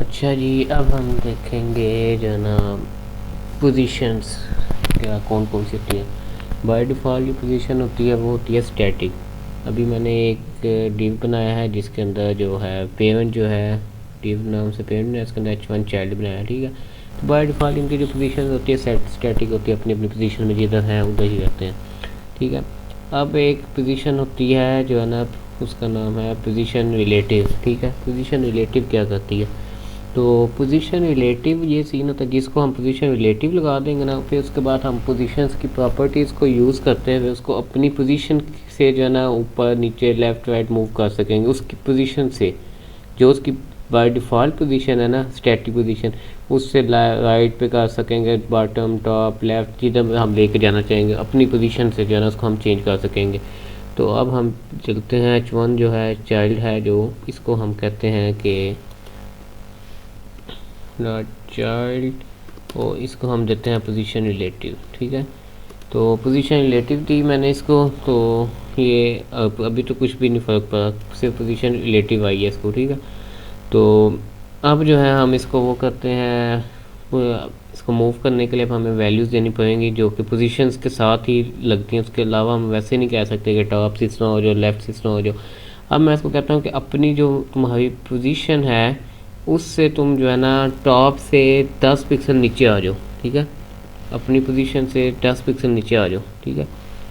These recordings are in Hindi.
अच्छा जी, अब हम देखेंगे जो है ना पोजीशंस क्या कौन कौन सी होती है। बाय डिफ़ॉल्ट जो पोजीशन होती है वो होती है स्टैटिक। अभी मैंने एक डिव बनाया है जिसके अंदर जो है पेमेंट जो है डिव नाम से पेमेंट है, इसके अंदर h1 चाइल्ड बनाया है, ठीक है। तो बाय डिफ़ॉल्ट इनकी जो पोजीशन होती है स्टैटिक होती है, अपनी अपनी पोजीशन में जिधर है उधर ही रहते हैं, ठीक है। अब एक पोजीशन होती है जो है ना, उसका नाम है पोजीशन रिलेटिव, ठीक है। पोजीशन रिलेटिव क्या करती है, तो पोजीशन रिलेटिव ये सीन होता है जिसको हम पोजीशन रिलेटिव लगा देंगे ना, फिर उसके बाद हम पोजीशंस की प्रॉपर्टीज़ को यूज़ करते हुए उसको अपनी पोजीशन से जो है ना ऊपर नीचे लेफ़्ट राइट मूव कर सकेंगे उसकी पोजीशन से, जो उसकी बाय डिफ़ॉल्ट पोजीशन है ना स्टैटिक पोजीशन, उससे राइट पे कर सकेंगे, बॉटम टॉप लेफ़्ट जिधर हम लेके जाना चाहेंगे अपनी पोजीशन से जो है ना उसको हम चेंज कर सकेंगे। तो अब हम चलते हैं h1 जो है चाइल्ड है, जो इसको हम कहते हैं कि चाइल्ड, और इसको हम देते हैं पोजीशन रिलेटिव, ठीक है। तो पोजीशन रिलेटिव दी मैंने इसको, तो ये अभी तो कुछ भी नहीं फ़र्क पड़ा, सिर्फ पोजीशन रिलेटिव आई है इसको, ठीक है। तो अब जो है हम इसको वो करते हैं, इसको मूव करने के लिए अब हमें वैल्यूज़ देनी पड़ेंगी जो कि पोजीशंस के साथ ही लगती हैं, उसके अलावा हम वैसे नहीं कह सकते कि टॉप से इतना हो जाओ लेफ़्ट से इतना हो जाओ। अब मैं इसको कहता हूँ कि अपनी जो तुम्हारी पोजीशन है उससे तुम जो है ना टॉप से 10 पिक्सल नीचे आ जाओ, ठीक है। अपनी पोजीशन से 10 पिक्सल नीचे आ जाओ, ठीक है।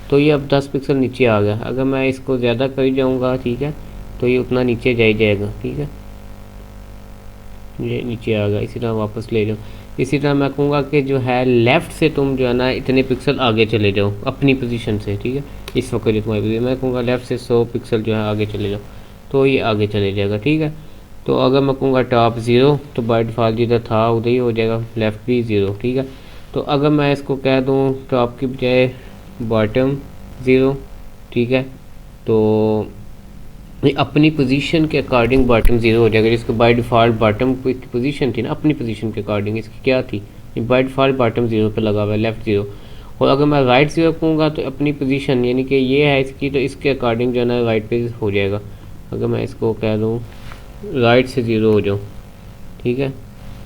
तो ये अब 10 पिक्सल नीचे आ गया। अगर मैं इसको ज़्यादा कर जाऊँगा, ठीक है, तो ये उतना नीचे जा ही जाएगा, ठीक है। ये नीचे आ गया, इसी तरह वापस ले जाओ। इसी तरह मैं कहूँगा कि जो है लेफ़्ट से तुम जो है ना इतने पिक्सल आगे चले जाओ अपनी पोजीशन से, ठीक है। इस वक्त जो तुम्हारी मैं कहूँगा लेफ़्ट से 100 पिक्सल जो है आगे चले जाओ, तो ये आगे चले जाएगा, ठीक है। तो अगर मैं कहूँगा टॉप 0 तो बाय डिफ़ॉल्ट जिधर था उधर ही हो जाएगा, लेफ़्ट भी 0, ठीक है। तो अगर मैं इसको कह दूँ टॉप की बजाय बॉटम 0, ठीक है, तो ये अपनी पोजीशन के अकॉर्डिंग बॉटम 0 हो जाएगा, जिसको बाय डिफ़ॉल्ट बॉटम की पोजीशन थी ना अपनी पोजीशन के अकॉर्डिंग, इसकी क्या थी, बाय डिफ़ॉल्ट बॉटम 0 पे लगा हुआ है, लेफ़्ट 0। और अगर मैं राइट 0 कहूँगा तो अपनी पोजीशन यानी कि ये है इसकी, तो इसके अकॉर्डिंग जो है ना राइट पे हो जाएगा। अगर मैं इसको कह दूँ राइट से 0 हो जाओ, ठीक है,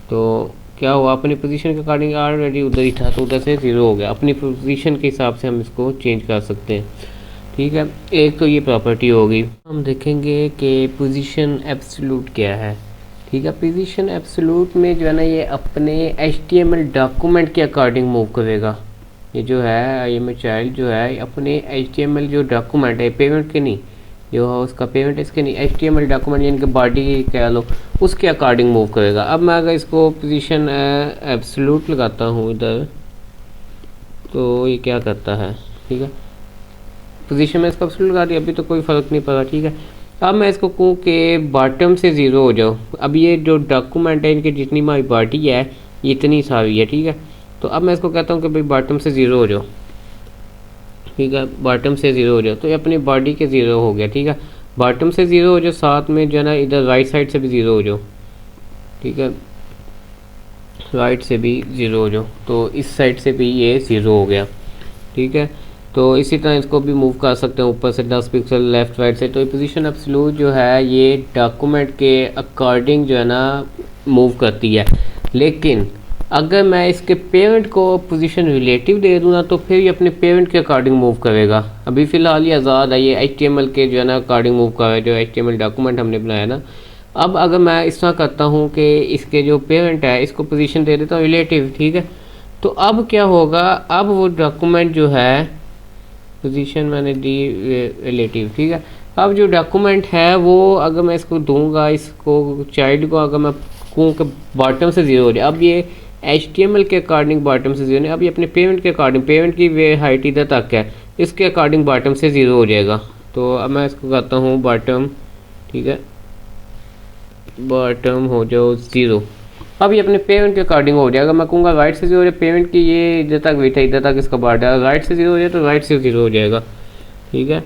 तो क्या हुआ अपनी पोजीशन के अकॉर्डिंग ऑलरेडी उधर ही था, तो उधर से 0 हो गया। अपनी पोजीशन के हिसाब से हम इसको चेंज कर सकते हैं, ठीक है। एक तो ये प्रॉपर्टी होगी। हम देखेंगे कि पोजीशन एब्सोल्यूट क्या है, ठीक है। पोजीशन एब्सोल्यूट में जो है ना ये अपने HTML डॉक्यूमेंट के अकॉर्डिंग मूव करेगा। ये जो है ये मैं चाइल्ड जो है अपने HTML जो डॉक्यूमेंट है, पेमेंट के नहीं, जो है उसका पेमेंट इसके नहीं, HTML डॉक्यूमेंट यानी कि बॉडी कह लो, उसके अकॉर्डिंग मूव करेगा। अब मैं अगर इसको पोजीशन एब्सोल्यूट लगाता हूँ इधर, तो ये क्या करता है, ठीक है। पोजीशन में इसको एब्सोल्यूट लगा दिया, अभी तो कोई फ़र्क नहीं पड़ा, ठीक है। अब मैं इसको कहूँ कि बॉटम से 0 हो जाओ। अब ये जो डॉक्यूमेंट है इनकी जितनी हमारी बॉडी है ये इतनी सारी है, ठीक है। तो अब मैं इसको कहता हूँ कि भाई बॉटम से 0 हो जाओ, ठीक है, बॉटम से 0 हो जाओ, तो ये अपनी बॉडी के 0 हो गया, ठीक है। बॉटम से 0 हो जाओ, साथ में जो है ना इधर राइट साइड से भी 0 हो जाओ, ठीक है, राइट से भी 0 हो जाओ, तो इस साइड से भी ये 0 हो गया, ठीक है। तो इसी तरह इसको भी मूव कर सकते हैं ऊपर से 10 पिक्सल लेफ़्ट राइट से। तो ये पोजीशन एब्सोल्यूट जो है ये डॉक्यूमेंट के अकॉर्डिंग जो है ना मूव करती है। लेकिन अगर मैं इसके पेरेंट को पोजीशन रिलेटिव दे दूँ ना, तो फिर ये अपने पेरेंट के अकॉर्डिंग मूव करेगा। अभी फ़िलहाल ये आज़ाद है, ये HTML के जो है ना अकॉर्डिंग मूव कर रहा है, जो HTML डॉक्यूमेंट हमने बनाया ना। अब अगर मैं इस तरह करता हूँ कि इसके जो पेरेंट है इसको पोजीशन दे देता हूँ रिलेटिव, ठीक है, तो अब क्या होगा, अब वो डॉक्यूमेंट जो है पोजीशन मैंने दी रिलेटिव, ठीक है। अब जो डॉक्यूमेंट है वो अगर मैं इसको दूंगा, इसको चाइल्ड को अगर मैं कहूँ कि बॉटम से 0 हो जाए, अब ये HTML के अकॉर्डिंग बॉटम से 0 नहीं, अब ये अपने पेमेंट के अकॉर्डिंग, पेमेंट की वे हाइट इधर तक है, इसके अकॉर्डिंग बॉटम से 0 हो जाएगा। तो अब मैं इसको कहता हूँ बॉटम, ठीक है, बॉटम हो जाओ 0। अब ये अपने पेमेंट के अकॉर्डिंग हो जाएगा। मैं कहूँगा राइट से 0 हो जाए, पेमेंट की ये इधर तक वेट है, इधर तक इसका बॉर्डर, राइट से 0 हो जाए तो राइट से 0 हो जाएगा, ठीक है।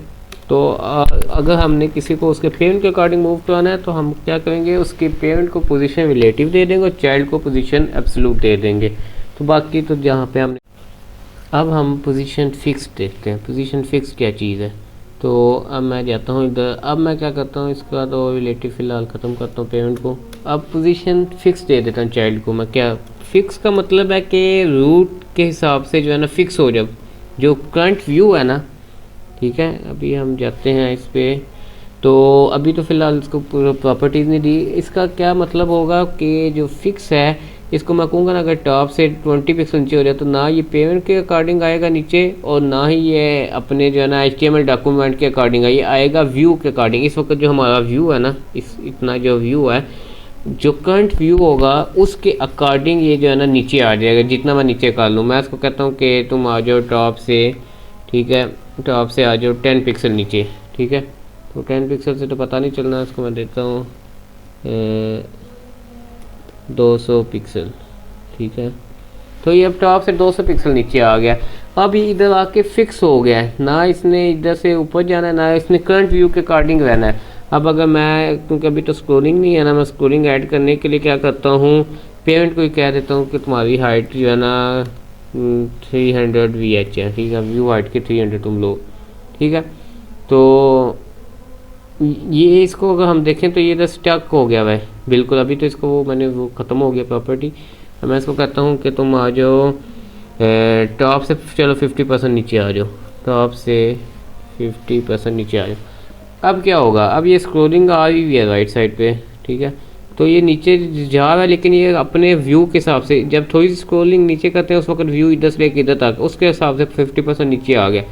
तो अगर हमने किसी को उसके पेमेंट के अकॉर्डिंग मूव कराना है तो हम क्या करेंगे, उसके पेमेंट को पोजीशन रिलेटिव दे देंगे और चाइल्ड को पोजीशन एब्सोल्यूट दे देंगे। तो बाकी तो जहाँ पे हमने, अब हम पोजीशन फिक्स देखते हैं। पोजीशन फिक्स क्या चीज़ है, तो अब मैं जाता हूँ इधर, अब मैं क्या करता हूँ, इसका तो रिलेटिव फ़िलहाल ख़त्म करता हूँ पेमेंट को, अब पोजीशन फिक्स दे देता हूँ चाइल्ड को मैं। क्या फिक्स का मतलब है कि रूट के हिसाब से जो है ना फिक्स हो, जब जो करंट व्यू है ना, ठीक है। अभी हम जाते हैं इस पे, तो अभी तो फ़िलहाल इसको प्रॉपर्टीज़ नहीं दी। इसका क्या मतलब होगा कि जो फिक्स है इसको मैं कहूँगा ना, अगर टॉप से 20 पिक्सल नीचे हो जाए तो ना ये पेमेंट के अकॉर्डिंग आएगा नीचे, और ना ही ये अपने जो है ना HTML डॉक्यूमेंट के अकॉर्डिंग ये आएगा व्यू के अकॉर्डिंग। इस वक्त जो हमारा व्यू है ना, इस इतना जो व्यू है, जो करंट व्यू होगा उसके अकॉर्डिंग ये जो है ना नीचे आ जाएगा। जितना मैं नीचे कर लूँ, मैं इसको कहता हूँ कि तुम आ जाओ टॉप से, ठीक है, टॉप से आ जाओ 10 पिक्सल नीचे, ठीक है। तो 10 पिक्सल से तो पता नहीं चलना, इसको मैं देता हूँ 200 पिक्सल, ठीक है। तो ये अब टॉप से 200 पिक्सल नीचे आ गया। अब ये इधर आके फिक्स हो गया है ना, इसने इधर से ऊपर जाना है ना इसने करंट व्यू के अकॉर्डिंग रहना है। अब अगर मैं, क्योंकि अभी तो स्क्रोलिंग नहीं है ना, मैं स्क्रोलिंग ऐड करने के लिए क्या करता हूँ, पेमेंट को ही कह देता हूँ कि तुम्हारी हाइट जो है ना 300 VH है, ठीक है। व्यू हाइट के 300 तुम लो, ठीक है। तो ये इसको अगर हम देखें तो ये तो स्टक हो गया भाई बिल्कुल। अभी तो इसको वो मैंने वो ख़त्म हो गया प्रॉपर्टी। मैं इसको कहता हूँ कि तुम आ जाओ टॉप से, चलो 50% नीचे आ जाओ, टॉप से 50% नीचे आ जाओ। अब क्या होगा, अब ये स्क्रोलिंग आ रही है राइट साइड पे, ठीक है। तो ये नीचे जा रहा है, लेकिन ये अपने व्यू के हिसाब से, जब थोड़ी सी स्क्रोलिंग नीचे करते हैं उस वक्त व्यू इधर से लेकर इधर तक, उसके हिसाब से 50% नीचे आ गया,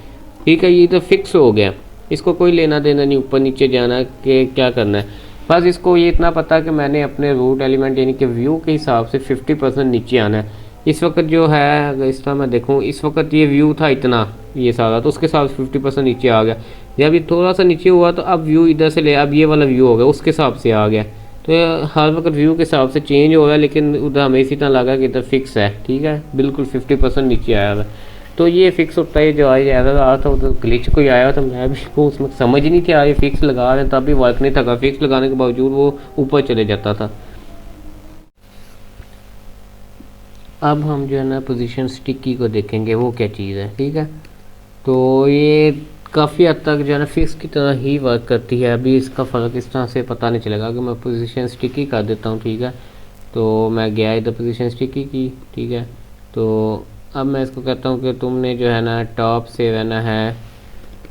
ठीक है। ये तो फिक्स हो गया, इसको कोई लेना देना नहीं ऊपर नीचे जाना कि क्या करना है। बस इसको ये इतना पता कि मैंने अपने रूट एलिमेंट यानी कि व्यू के हिसाब से 50% नीचे आना है। इस वक्त जो है, अगर इस तरह मैं देखूँ, इस वक्त ये व्यू था इतना ये सारा, तो उसके हिसाब से 50% नीचे आ गया। जब ये थोड़ा सा नीचे हुआ तो अब व्यू इधर से ले, अब ये वाला व्यू हो गया उसके हिसाब से आ गया। तो हर वक्त व्यू के हिसाब से चेंज हो रहा है, लेकिन उधर हमें इसी तरह लगा कि इधर फिक्स है, ठीक है, बिल्कुल 50% नीचे आया हुआ है। तो ये फिक्स होता है। जो आज एरर आ रहा था उधर ग्लिच कोई आया था, मैं भी को उसमें समझ ही नहीं थी, ये फिक्स लगा रहे हैं तब भी वर्क नहीं था, फिक्स लगाने के बावजूद वो ऊपर चले जाता था। अब हम जो है ना पोजीशन स्टिकी को देखेंगे वो क्या चीज़ है, ठीक है। तो ये काफ़ी हद तक जो है ना फिक्स की तरह ही वर्क करती है। अभी इसका फ़र्क इस तरह से पता नहीं चलेगा। अगर मैं पोजीशन स्टिकी कर देता हूँ, ठीक है, तो मैं गया इधर पोजीशन स्टिकी की, ठीक है। तो अब मैं इसको कहता हूँ कि तुमने जो है ना टॉप से रहना है,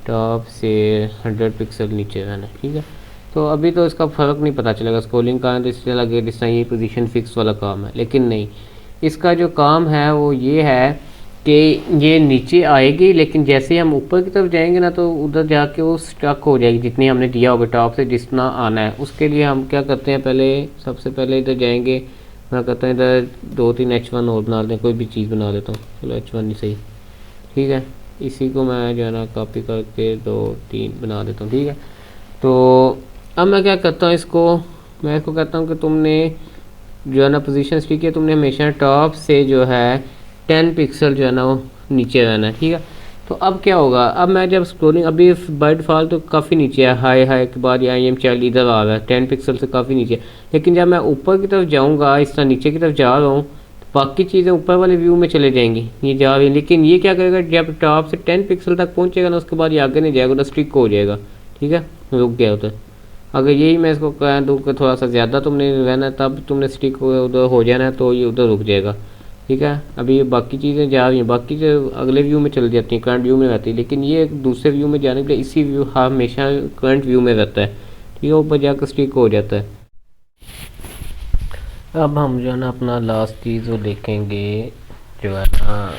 टॉप से 100 पिक्सल नीचे रहना है, ठीक है। तो अभी तो इसका फ़र्क नहीं पता चलेगा, स्क्रोलिंग का है तो इसलिए लगे जिस तरह ये पोजीशन फिक्स वाला काम है, लेकिन नहीं, इसका जो काम है वो ये है कि ये नीचे आएगी, लेकिन जैसे ही हम ऊपर की तरफ जाएंगे ना तो उधर जाके वो स्टक हो जाएगी जितनी हमने दिया होगा टॉप से जितना आना है। उसके लिए हम क्या करते हैं, पहले सबसे पहले इधर जाएंगे, मैं कहता हूँ इधर 2-3 H1 और बना दें, कोई भी चीज़ बना देता हूँ, चलो H1 नहीं सही, ठीक है। इसी को मैं जो है ना कॉपी करके 2-3 बना देता हूँ, ठीक है। तो अब मैं क्या करता हूँ, मैं इसको कहता हूँ कि तुमने जो है ना पोजीशन स्टिक है, तुमने हमेशा टॉप से जो है 10 पिक्सल जो है ना वो नीचे रहना है, ठीक है। तो अब क्या होगा, अब मैं जब स्क्रोलिंग, अभी बाय डिफ़ॉल्ट तो काफ़ी नीचे है, हाई के बाद या IM चाइल्ड इधर आ रहा है 10 पिक्सल से काफ़ी नीचे, लेकिन जब मैं ऊपर की तरफ जाऊँगा, इस तरह नीचे की तरफ जा रहा हूँ, तो बाकी चीज़ें ऊपर वाले व्यू में चले जाएंगी, ये जा रही है। लेकिन ये क्या करेगा, जब टॉप से 10 पिक्सल तक पहुँचेगा ना उसके बाद ये आगे नहीं जाएगा, उधर स्टिक हो जाएगा, ठीक है, रुक गया उधर। अगर यही मैं इसको कह दूँ कि थोड़ा सा ज़्यादा तुमने रहना है, तब तुमने स्टिक उधर हो जाना है, तो ये उधर रुक जाएगा, ठीक है। अभी ये बाकी चीज़ें जा रही हैं, बाकी जो अगले व्यू में चली जाती हैं, करंट व्यू में रहती है, लेकिन ये दूसरे व्यू में जाने के लिए इसी व्यू हमेशा करंट व्यू में रहता है, ठीक है, ऊपर जाकर स्टिक हो जाता है। अब हम जो है ना अपना लास्ट चीज़ वो देखेंगे, जो है ना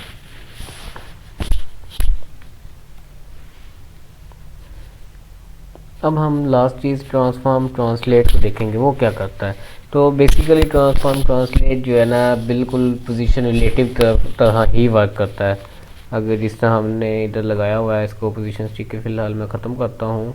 अब हम लास्ट चीज़ ट्रांसफॉर्म ट्रांसलेट को देखेंगे, वो क्या करता है। तो बेसिकली ट्रांसफॉर्म ट्रांसलेट जो है ना बिल्कुल पोजीशन रिलेटिव तरह ही वर्क करता है। अगर जिस तरह हमने इधर लगाया हुआ है, इसको पोजीशन स्टिक के फ़िलहाल मैं ख़त्म करता हूँ,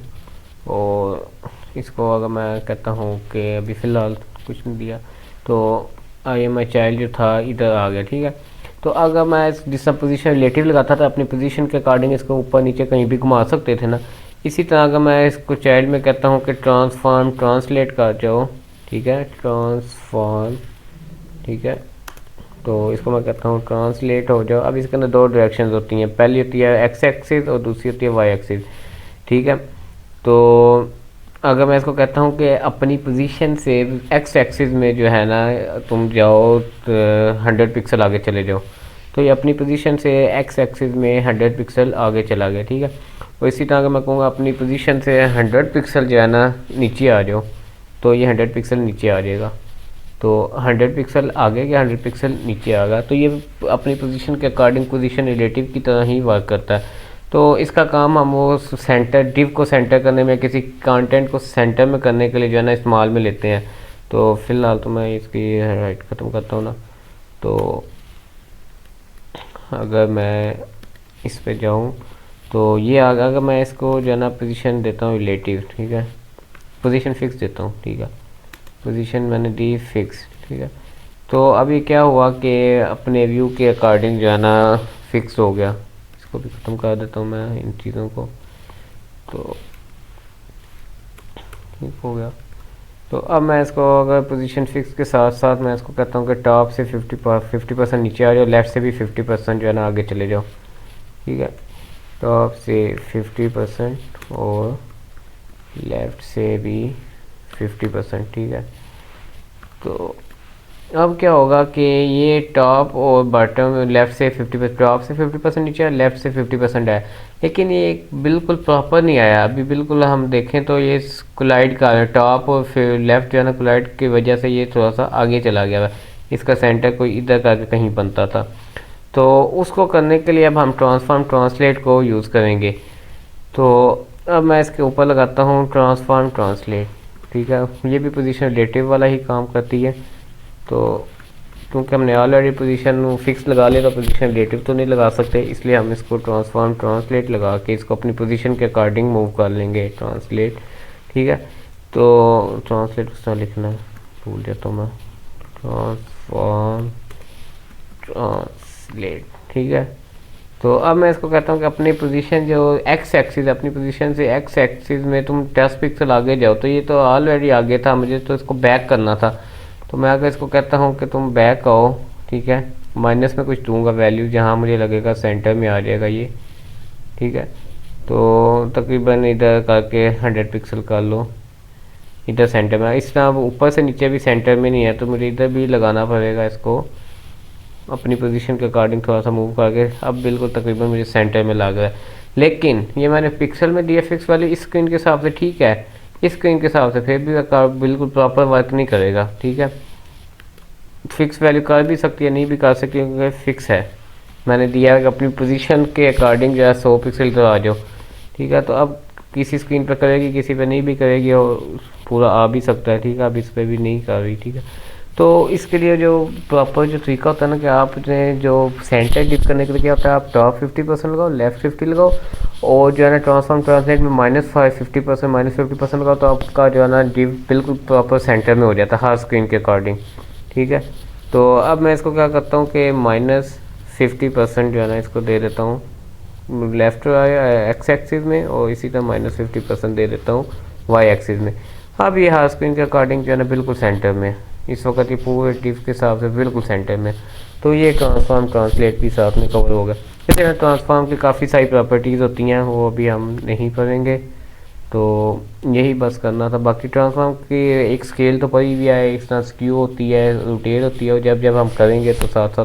और इसको अगर मैं कहता हूँ कि अभी फ़िलहाल कुछ नहीं दिया, तो IM चाइल्ड जो था इधर आ गया, ठीक है। तो अगर मैं जिस तरह पोजीशन रिलेटिव लगाता था, अपनी पोजीशन के अकॉर्डिंग इसको ऊपर नीचे कहीं भी घुमा सकते थे ना, इसी तरह अगर मैं इसको चाइल्ड में कहता हूँ कि ट्रांसफॉर्म ट्रांसलेट कर जाओ, ठीक है, ट्रांसफॉर्म, ठीक है, तो इसको मैं कहता हूँ ट्रांसलेट हो जाओ। अब इसके अंदर 2 डायरेक्शन होती हैं, पहली होती है X एक्सिस और दूसरी होती है Y एक्सिस, ठीक है। तो अगर मैं इसको कहता हूँ कि अपनी पोजीशन से एक्स एक्सिस में जो है ना तुम जाओ 100 पिक्सल आगे चले जाओ, तो ये अपनी पोजीशन से एक्स एक्सिस में 100 पिक्सल आगे चला गया, ठीक है। और इसी तरह अगर मैं कहूँगा अपनी पोजीशन से 100 पिक्सल जो है ना नीचे आ जाओ, तो ये 100 पिक्सल नीचे आ जाएगा। तो 100 पिक्सल आगे या 100 पिक्सल नीचे आ गया, तो ये अपनी पोजीशन के अकॉर्डिंग पोजीशन रिलेटिव की तरह ही वर्क करता है। तो इसका काम हम वो सेंटर डिव को सेंटर करने में, किसी कंटेंट को सेंटर में करने के लिए जो है ना इस्तेमाल में लेते हैं। तो फिलहाल तो मैं इसकी हाइट ख़त्म करता हूँ ना, तो अगर मैं इस पे जाऊँ तो ये अगर मैं इसको जो है ना पोजीशन देता हूँ रिलेटिव, ठीक है, पोजीशन फिक्स देता हूँ, ठीक है, पोजीशन मैंने दी फिक्स, ठीक है। तो अभी क्या हुआ कि अपने व्यू के अकॉर्डिंग जो है ना फिक्स हो गया। इसको भी ख़त्म कर देता हूँ मैं इन चीज़ों को, तो ठीक हो गया। तो अब मैं इसको अगर पोजीशन फिक्स के साथ साथ मैं इसको कहता हूँ कि टॉप से 50% नीचे आ जाओ, लेफ़्ट से भी 50% जो है ना आगे चले जाओ, ठीक है। टॉप से 50% और लेफ़्ट से भी 50%, ठीक है। तो अब क्या होगा कि ये टॉप और बॉटम लेफ़्ट से 50%, टॉप से 50% नीचे है, लेफ़्ट से 50% है, लेकिन ये बिल्कुल प्रॉपर नहीं आया अभी। बिल्कुल हम देखें तो ये कोलाइड का टॉप और फिर लेफ़्ट जो है ना कोलाइड की वजह से ये थोड़ा सा आगे चला गया। इसका सेंटर कोई इधर का कहीं बनता था, तो उसको करने के लिए अब हम ट्रांसफॉर्म ट्रांसलेट को यूज़ करेंगे। तो अब मैं इसके ऊपर लगाता हूँ ट्रांसफॉर्म ट्रांसलेट, ठीक है। ये भी पोजीशन रिलेटिव वाला ही काम करती है। तो क्योंकि हमने ऑलरेडी पोजीशन फिक्स लगा लिया, तो पोजीशन रिलेटिव तो नहीं लगा सकते, इसलिए हम इसको ट्रांसफॉर्म ट्रांसलेट लगा के इसको अपनी पोजीशन के अकॉर्डिंग मूव कर लेंगे, ट्रांसलेट, ठीक है। तो ट्रांसलेट किस तरह लिखना है भूल जाता हूँ मैं, ट्रांसफॉर्म ट्रांसलेट, ठीक है। तो अब मैं इसको कहता हूँ कि अपनी पोजीशन जो एक्स एक्सिस, अपनी पोजीशन से एक्स एक्सिस में तुम 10 पिक्सल आगे जाओ। तो ये तो ऑलरेडी आगे था, मुझे तो इसको बैक करना था। तो मैं अगर इसको कहता हूँ कि तुम बैक आओ, ठीक है, माइनस में कुछ दूंगा वैल्यू जहाँ मुझे लगेगा सेंटर में आ जाएगा ये, ठीक है। तो तकरीबन इधर करके 100 पिक्सल कर लो, इधर सेंटर में। इस तरह ऊपर से नीचे भी सेंटर में नहीं है, तो मुझे इधर भी लगाना पड़ेगा इसको अपनी पोजीशन के अकॉर्डिंग थोड़ा सा मूव करके। अब बिल्कुल तकरीबन मुझे सेंटर में लग रहा है, लेकिन ये मैंने पिक्सल में दिया फिक्स वाली, इस स्क्रीन के हिसाब से ठीक है, इस स्क्रीन के हिसाब से फिर भी बिल्कुल प्रॉपर वर्क नहीं करेगा, ठीक है। फिक्स वैल्यू कर भी सकती है, नहीं भी कर सकती, क्योंकि फिक्स है। मैंने दिया है कि अपनी पोजीशन के अकॉर्डिंग जो है 100 पिक्सल तो आ जाओ, ठीक है। तो अब किसी स्क्रीन पर करेगी, किसी पे नहीं भी करेगी, और पूरा आ भी सकता है, ठीक है। अब इस पर भी नहीं कर रही, ठीक है। तो इसके लिए जो प्रॉपर जो तरीका होता है ना कि आपने जो सेंटर डिप करने के लिए क्या होता है, आप टॉप 50% लगाओ, लेफ्ट 50 लगाओ, और जो है ना ट्रांसफॉर्म ट्रांसलेट में -50% -50% लगाओ, तो आपका जो है ना डिप बिल्कुल प्रॉपर सेंटर में हो जाता है हर स्क्रीन के अकॉर्डिंग, ठीक है। तो अब मैं इसको क्या करता हूँ कि -50% जो है ना इसको दे देता हूँ लेफ़्ट एक्स एक्सिस में, और इसी तरह -50% दे देता हूँ वाई एक्सिस में। अब ये हर स्क्रीन के अकॉर्डिंग जो है ना बिल्कुल सेंटर में, इस वक्त ये पूरे डिव के हिसाब से बिल्कुल सेंटर में। तो ये ट्रांसफॉर्म ट्रांसलेट भी साथ में कवर हो गया। इस तरह ट्रांसफॉर्म की काफ़ी सारी प्रॉपर्टीज़ होती हैं, वो अभी हम नहीं पढ़ेंगे। तो यही बस करना था। बाकी ट्रांसफॉर्म की एक स्केल तो पड़ी भी है, इस तरह स्क्यू होती है, रोटेट होती है, और जब जब हम करेंगे तो साथ साथ